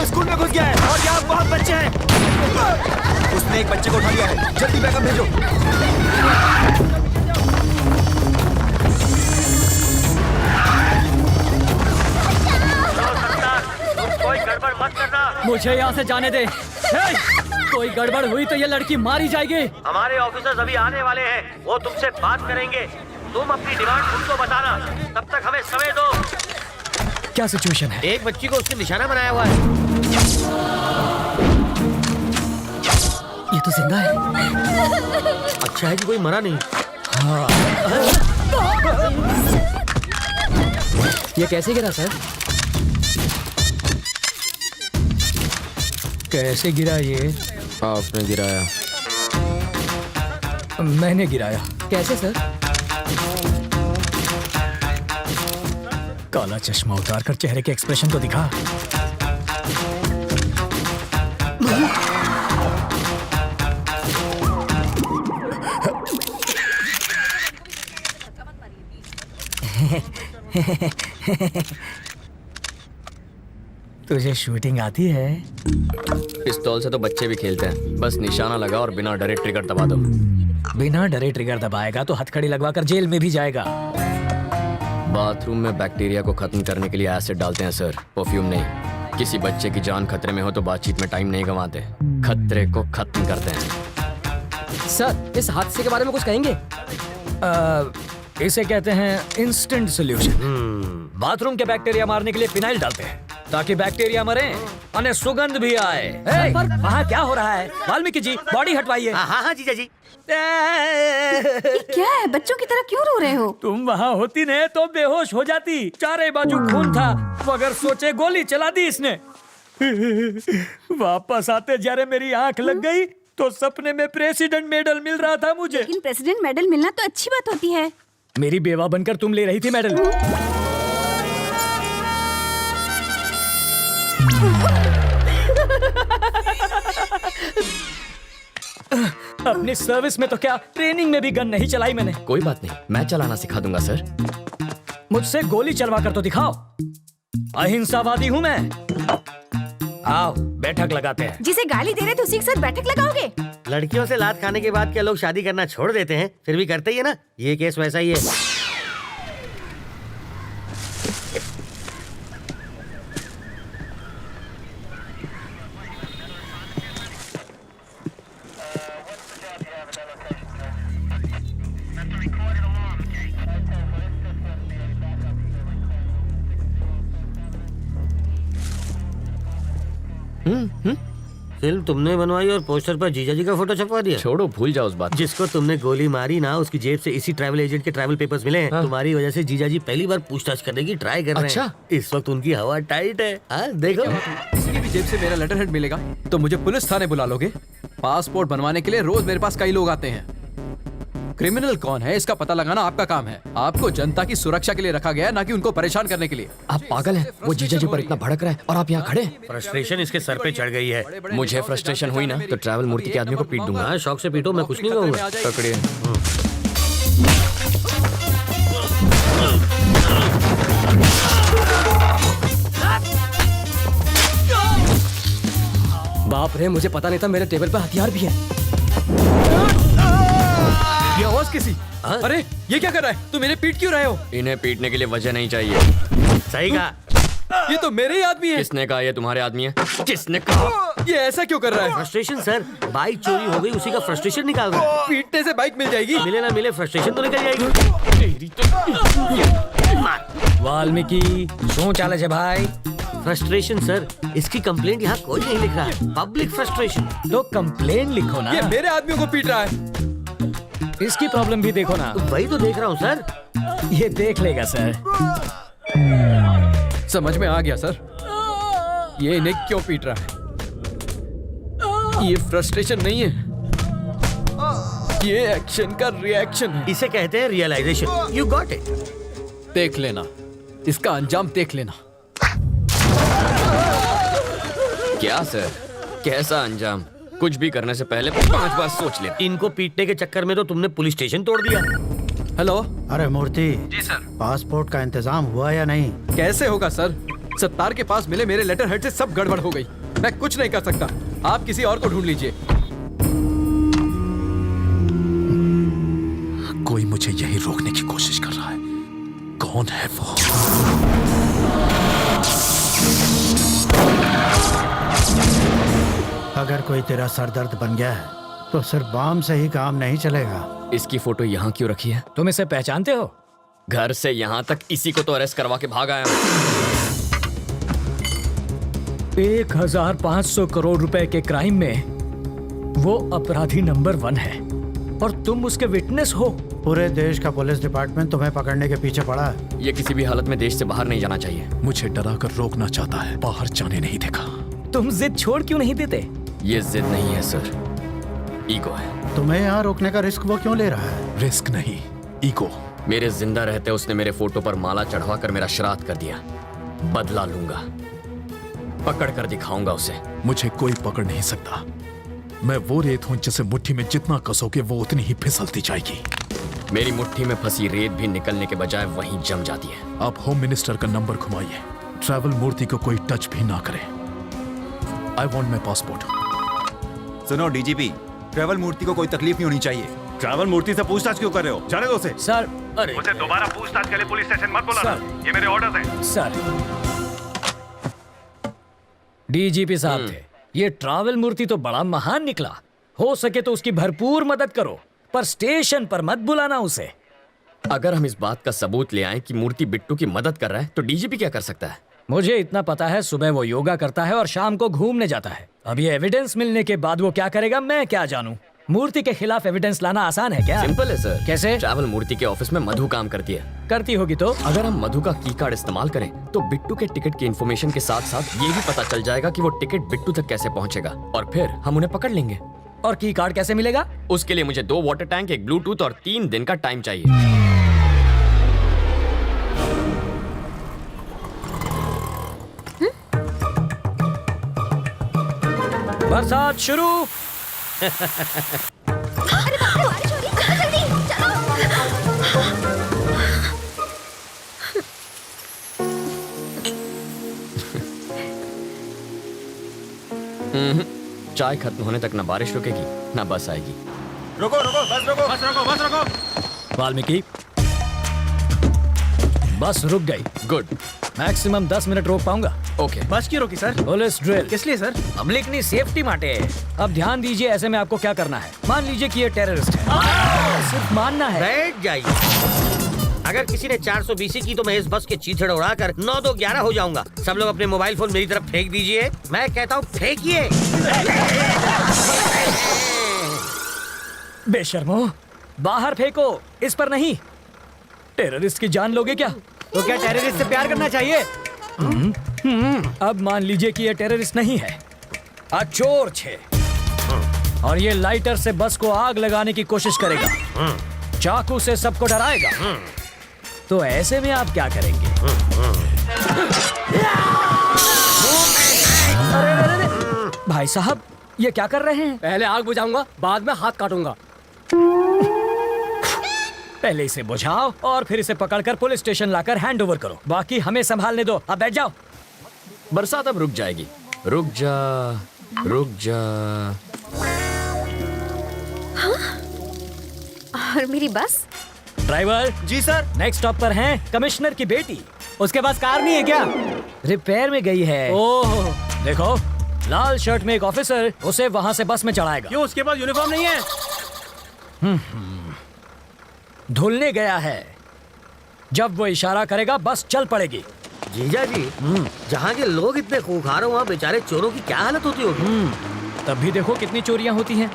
School में घुस गया है और यहाँ बहुत बच्चे हैं। उसने एक बच्चे को उठा लिया है, जल्दी बैकअप भेजो। कोई गड़बड़ मत करना। मुझे यहाँ से जाने दे। कोई गड़बड़ हुई तो ये लड़की मारी जाएगी। हमारे ऑफिसर्स अभी आने वाले हैं, वो तुमसे बात करेंगे। तुम अपनी डिमांड उनको बताना, तब तक हमें समय दो। क्या सिचुएशन है? एक बच्ची को उसने निशाना बनाया हुआ है। ये तो जिंदा है। अच्छा है कि कोई मरा नहीं। हाँ। ये कैसे गिरा सर? कैसे गिरा ये? आपने गिराया। मैंने गिराया। कैसे सर? काला चश्मा उतार कर चेहरे के एक्सप्रेशन तो दिखा। तुझे शूटिंग आती है? पिस्तौल से तो बच्चे भी खेलते हैं, बस निशाना लगा और बिना डरे ट्रिगर दबा दो। बिना डरे ट्रिगर दबाएगा तो हथकड़ी लगवाकर जेल में भी जाएगा। बाथरूम में बैक्टीरिया को खत्म करने के लिए एसिड डालते हैं सर, परफ्यूम नहीं। किसी बच्चे की जान खतरे में हो तो बातचीत में टाइम नहीं गंवाते, खतरे को खत्म करते हैं। सर, इस हादसे के बारे में कुछ कहेंगे? इसे कहते हैं इंस्टेंट सॉल्यूशन। बाथरूम के बैक्टीरिया मारने के लिए फिनाइल डालते हैं ताकि बैक्टीरिया मरे और सुगंध भी आए। पर वहाँ क्या हो रहा है? वाल्मीकि जी, बॉडी हटवाइए। हाँ जीजा जी। क्या है? बच्चों की तरह क्यों रो रहे हो? तुम वहाँ होती न तो बेहोश हो जाती। चारे बाजू खून था, मगर सोचे गोली चला दी इसने। वापस आते जरा मेरी आंख लग गई तो सपने में प्रेसिडेंट मेडल मिल रहा था मुझे। लेकिन प्रेसिडेंट मेडल मिलना तो अच्छी बात होती है। मेरी बेवा बनकर तुम ले रही थी मेडल। अपनी सर्विस में तो क्या, ट्रेनिंग में भी गन नहीं चलाई मैंने। कोई बात नहीं, मैं चलाना सिखा दूंगा सर। मुझसे गोली चलवा कर तो दिखाओ। अहिंसावादी हूँ मैं। आओ बैठक लगाते हैं। जिसे गाली दे रहे थे उसी के साथ बैठक लगाओगे? लड़कियों से लात खाने के बाद क्या लोग शादी करना छोड़ देते हैं? फिर भी करते ही है ना। ये केस वैसा ही है। फिल्म तुमने बनवाई और पोस्टर पर जीजा जी का फोटो छपवा दिया। छोड़ो, भूल जाओ उस बात। जिसको तुमने गोली मारी ना, उसकी जेब से इसी ट्रैवल एजेंट के ट्रैवल पेपर्स मिले हैं। तुम्हारी वजह से जीजा जी पहली बार पूछताछ करने की ट्राई कर रहे हैं। इस वक्त उनकी हवा टाइट है। देखो, किसी की भी जेब से मेरा लेटर हेड मिलेगा तो मुझे पुलिस थाने बुला लोगे? पासपोर्ट बनवाने के लिए रोज मेरे पास कई लोग आते हैं। क्रिमिनल कौन है इसका पता लगाना आपका काम है। आपको जनता की सुरक्षा के लिए रखा गया है, ना कि उनको परेशान करने के लिए। आप पागल हैं? वो जीजा जी पर इतना भड़क रहा है और आप यहाँ खड़े। फ्रस्ट्रेशन इसके सर पे चढ़ गई है। मुझे फ्रस्ट्रेशन हुई ना तो ट्रैवल मूर्ति के आदमी को पीट दूंगा। शौक से पीटो, मैं कुछ नहीं कहूँगा। पकड़िए। बाप रे, मुझे पता नहीं था मेरे टेबल पर हथियार भी है। ये आवाज किसी? अरे ये क्या कर रहा है? तुम मेरे पीट क्यों रहे हो? इन्हें पीटने के लिए वजह नहीं चाहिए। सही कहा। ये तो मेरे ही आदमी है। किसने कहा ये तुम्हारे आदमी है? किसने कहा? ये ऐसा क्यों कर रहा है? फ्रस्ट्रेशन सर, बाइक चोरी हो गई, उसी का फ्रस्ट्रेशन निकाल रहा है। पीटने से बाइक मिल जाएगी? मिले ना मिले, फ्रस्ट्रेशन तो निकल जाएगी। वाल्मीकि शो चाले छे भाई? फ्रस्ट्रेशन सर, इसकी कंप्लेंट यहाँ कोई नहीं लिख रहा है। Public frustration. तो कंप्लेन लिखो ना। ये मेरे आदमियों को पीट रहा है। इसकी प्रॉब्लम भी देखो ना। तो वही तो देख रहा हूँ सर। ये देख लेगा सर। समझ में आ गया सर, ये इन्हें क्यों पीट रहा है। ये फ्रस्ट्रेशन नहीं है, ये एक्शन का रिएक्शन है। इसे कहते हैं रियलाइजेशन। You got it. देख लेना, इसका अंजाम देख लेना। क्या सर, कैसा अंजाम? कुछ भी करने से पहले 5 बार सोच ले। इनको पीटने के चक्कर में तो तुमने पुलिस स्टेशन तोड़ दिया। हेलो। अरे मूर्ति जी सर। पासपोर्ट का इंतजाम हुआ या नहीं? कैसे होगा सर, सत्तार के पास मिले मेरे लेटर हेड से सब गड़बड़ हो गई। मैं कुछ नहीं कर सकता। आप किसी और को ढूंढ लीजिए। कोई मुझे यही रोकने की कोशिश कर रहा है। कौन है वो? अगर कोई तेरा सरदर्द बन गया है तो सिर्फ बाम से ही काम नहीं चलेगा। इसकी फोटो यहाँ क्यों रखी है? तुम इसे पहचानते हो? घर से यहाँ तक इसी को तो अरेस्ट करवा के भाग आया हूँ। 1500 करोड़ रुपए के क्राइम में वो अपराधी नंबर 1 है और तुम उसके विटनेस हो। पूरे देश का पुलिस डिपार्टमेंट तुम्हें पकड़ने के पीछे पड़ा है। ये किसी भी हालत में देश से बाहर नहीं जाना चाहिए। मुझे डरा कर रोकना चाहता है, बाहर जाने नहीं देगा। तुम जिद छोड़ क्यों नहीं देते? ये जिद नहीं है सर, ईगो है। तुम्हें यहाँ रोकने का रिस्क वो क्यों ले रहा है? रिस्क नहीं, ईगो। मेरे जिंदा रहते उसने मेरे फोटो पर माला चढ़वा कर मेरा श्राद्ध कर दिया। बदला लूंगा, पकड़ कर दिखाऊंगा उसे। मुझे कोई पकड़ नहीं सकता। मैं वो रेत हूं जिसे मुट्ठी में जितना कसोगे वो उतनी ही फिसलती जाएगी। मेरी मुट्ठी में फंसी रेत भी निकलने के बजाय वहीं जम जाती है। आप होम मिनिस्टर का नंबर घुमाइए। ट्रैवल मूर्ति को कोई टच भी ना करे। I want my passport. सुनो डीजीपी, ट्रैवल मूर्ति को कोई तकलीफ नहीं होनी चाहिए। ट्रैवल मूर्ति से पूछताछ क्यों कर रहे हो? जाने दो उसे। सर, अरे मुझे दोबारा पूछताछ के लिए पुलिस स्टेशन मत बुलाना। ये मेरे ऑर्डर्स हैं। सर, डीजीपी साहब थे। ये ट्रैवल मूर्ति तो बड़ा महान निकला। हो सके तो उसकी भरपूर मदद करो, पर स्टेशन पर मत बुलाना उसे। अगर हम इस बात का सबूत ले आए कि मूर्ति बिट्टू की मदद कर रहा है तो डीजीपी क्या कर सकता है? मुझे इतना पता है, सुबह वो योगा करता है और शाम को घूमने जाता है। अब ये एविडेंस मिलने के बाद वो क्या करेगा मैं क्या जानूं? मूर्ति के खिलाफ एविडेंस लाना आसान है क्या? सिंपल है सर। कैसे? ट्रैवल मूर्ति के ऑफिस में मधु काम करती है। करती होगी तो? अगर हम मधु का की कार्ड इस्तेमाल करें तो बिट्टू के टिकट की इन्फॉर्मेशन के साथ साथ ये भी पता चल जाएगा कि वो टिकट बिट्टू तक कैसे पहुंचेगा और फिर हम उन्हें पकड़ लेंगे। और की कार्ड कैसे मिलेगा? उसके लिए मुझे 2 वाटर टैंक, एक ब्लूटूथ और 3 दिन का टाइम चाहिए। बरसात शुरू। चाय खत्म होने तक ना बारिश रुकेगी ना बस आएगी। रुको रुको, बस रुको, बस रुको, बस रुको। वाल्मीकि, बस रुक गई। गुड। मैक्सिमम 10 मिनट रोक पाऊंगा। ओके। बस क्यों रोकी सर? Police drill. किस लिए सर? पब्लिक की सेफ्टी माटे। अब ध्यान दीजिए, ऐसे में आपको क्या करना है। मान लीजिए कि ये टेररिस्ट है, सिर्फ मानना है। बैठ जाइए। अगर किसी ने 420 की तो मैं इस बस के चीथड़े उड़ाकर 9-2-11 हो जाऊंगा। सब लोग अपने मोबाइल फोन मेरी तरफ फेंक दीजिए। मैं कहता हूँ फेंकिए। बेशर्मो, बाहर फेंको, इस पर नहीं। टेररिस्ट की जान लोगे क्या? तो क्या टेररिस्ट से प्यार करना चाहिए? अब मान लीजिए कि ये टेररिस्ट नहीं है, चोर छे, और ये लाइटर से बस को आग लगाने की कोशिश करेगा, चाकू से सबको डराएगा। तो ऐसे में आप क्या करेंगे? अरे, भाई साहब ये क्या कर रहे हैं? पहले आग बुझाऊंगा, बाद में हाथ काटूंगा। पहले इसे बुझाओ और फिर इसे पकड़कर पुलिस स्टेशन लाकर हैंड ओवर करो। बाकी हमें संभालने दो। अब बैठ जाओ। बरसात अब रुक जाएगी। रुक जा, रुक जा। और मेरी बस? ड्राइवर जी सर। नेक्स्ट स्टॉप पर हैं कमिश्नर की बेटी। उसके पास कार नहीं है क्या? रिपेयर में गई है। ओह, देखो लाल शर्ट में एक ऑफिसर उसे वहां से बस में चढ़ाएगा। क्यों, उसके पास यूनिफॉर्म नहीं है? धुलने गया है। जब वो इशारा करेगा बस चल पड़ेगी। जीजा जी, जहाँ के लोग इतने खूंखार हो वहाँ बेचारे चोरों की क्या हालत होती होगी? तब भी देखो कितनी चोरियां होती हैं।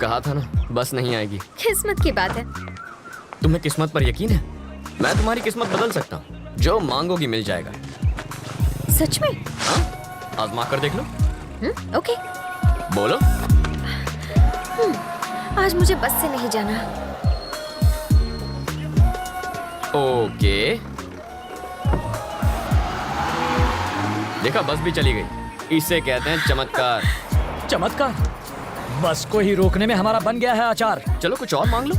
कहा था ना बस नहीं आएगी। किस्मत की बात है। तुम्हें किस्मत पर यकीन है? मैं तुम्हारी किस्मत बदल सकता हूँ। जो मांगोगी मिल जाएगा। सच में? हाँ, आजमा कर देख लो। ओके। बोलो। आज मुझे बस से नहीं जाना। ओके। देखा, बस भी चली गई। इसे कहते हैं चमत्कार। चमत्कार? बस को ही रोकने में हमारा बन गया है अचार। चलो कुछ और मांग लो।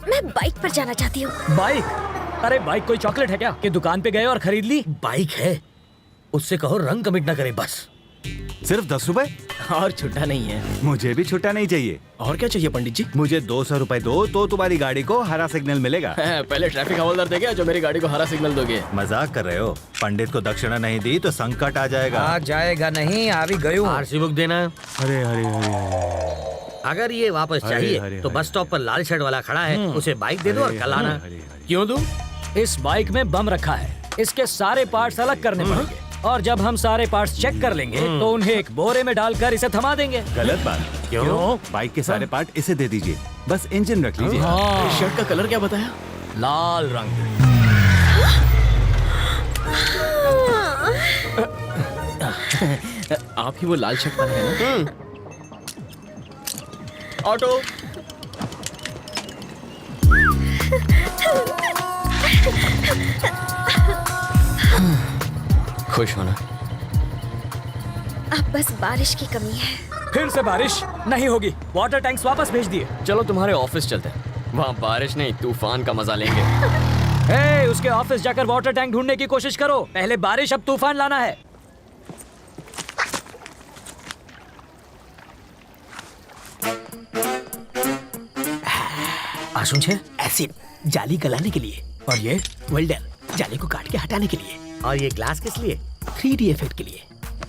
मैं बाइक पर जाना चाहती हूँ। बाइक? अरे बाइक कोई चॉकलेट है क्या कि दुकान पे गए और खरीद ली? बाइक है उससे कहो रंग कमिट ना करे बस। सिर्फ 10 रुपए? और छुट्टा नहीं है। मुझे भी छुट्टा नहीं चाहिए। और क्या चाहिए पंडित जी? मुझे 200 रुपए दो तो तुम्हारी गाड़ी को हरा सिग्नल मिलेगा। पहले ट्रैफिक हवलदार देगा जो मेरी गाड़ी को हरा सिग्नल दोगे। मजाक कर रहे हो? पंडित को दक्षिणा नहीं दी तो संकट आ जाएगा। आ जाएगा नहीं, आ भी गयो। आरसी बुक देना। अरे अरे अरे अगर ये वापस चाहिए हरे, तो हरे। बस स्टॉप पर लाल शर्ट वाला खड़ा है, उसे बाइक दे दो और कल आना। क्यों दूं? इस बाइक में बम रखा है, इसके सारे पार्ट्स अलग करने पड़ेंगे और जब हम सारे पार्ट्स चेक कर लेंगे तो उन्हें एक बोरे में डालकर इसे थमा देंगे। गलत बात। क्यों? बाइक के सारे पार्ट इसे दे दीजिए, बस इंजन रख लीजिए। शर्ट का कलर क्या बताया? लाल रंग। आप ही वो लाल शर्ट पहने हैं ना? ऑटो। खुश होना। अब बस बारिश की कमी है। फिर से बारिश नहीं होगी, वाटर टैंक्स वापस भेज दिए। चलो तुम्हारे ऑफिस चलते हैं, वहाँ बारिश नहीं तूफान का मजा लेंगे। हे, उसके ऑफिस जाकर वाटर टैंक ढूंढने की कोशिश करो। पहले बारिश, अब तूफान लाना है। आशुन छे एसिड जाली गलाने के लिए, और ये वेल्डर जाली को काट के हटाने के लिए, और ये ग्लास किस लिए? 3D इफेक्ट के लिए,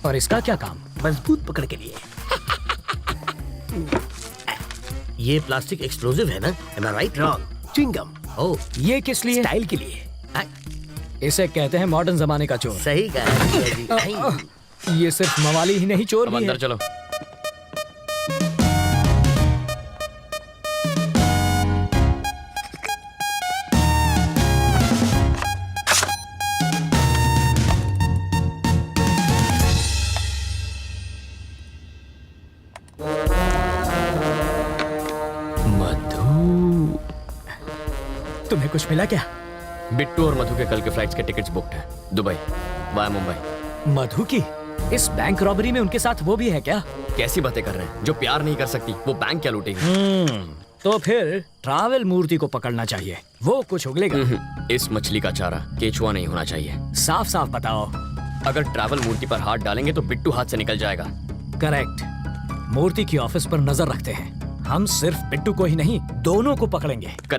और इसका क्या काम? मजबूत पकड़ के लिए। ये प्लास्टिक एक्सप्लोसिव है ना? Am I right? Wrong. Chewing gum. Oh, ये किस लिए? स्टाइल के लिए। इसे कहते हैं मॉडर्न जमाने का चोर। सही कहा। ये सिर्फ मवाली ही नहीं, चोर अब भी अंदर है। चलो। मधु, तुम्हें कुछ मिला क्या? बिट्टू और मधु के कल के फ्लाइट्स के टिकट्स बुकड हैं, दुबई वाया मुंबई। मधु की इस बैंक रॉबरी में उनके साथ वो भी है क्या? कैसी बातें कर रहे हैं? जो प्यार नहीं कर सकती वो बैंक क्या लूटेगी? तो फिर ट्रैवल मूर्ति को पकड़ना चाहिए, वो कुछ उगलेगा। इस मछली का चारा केचुआ नहीं होना चाहिए। साफ साफ बताओ। अगर ट्रैवल मूर्ति पर हाथ डालेंगे तो बिट्टू हाथ से निकल जाएगा। करेक्ट। मूर्ति की ऑफिस पर नजर रखते हैं। हम सिर्फ बिट्टू को ही नहीं, दोनों को पकड़ेंगे। करेक्ट।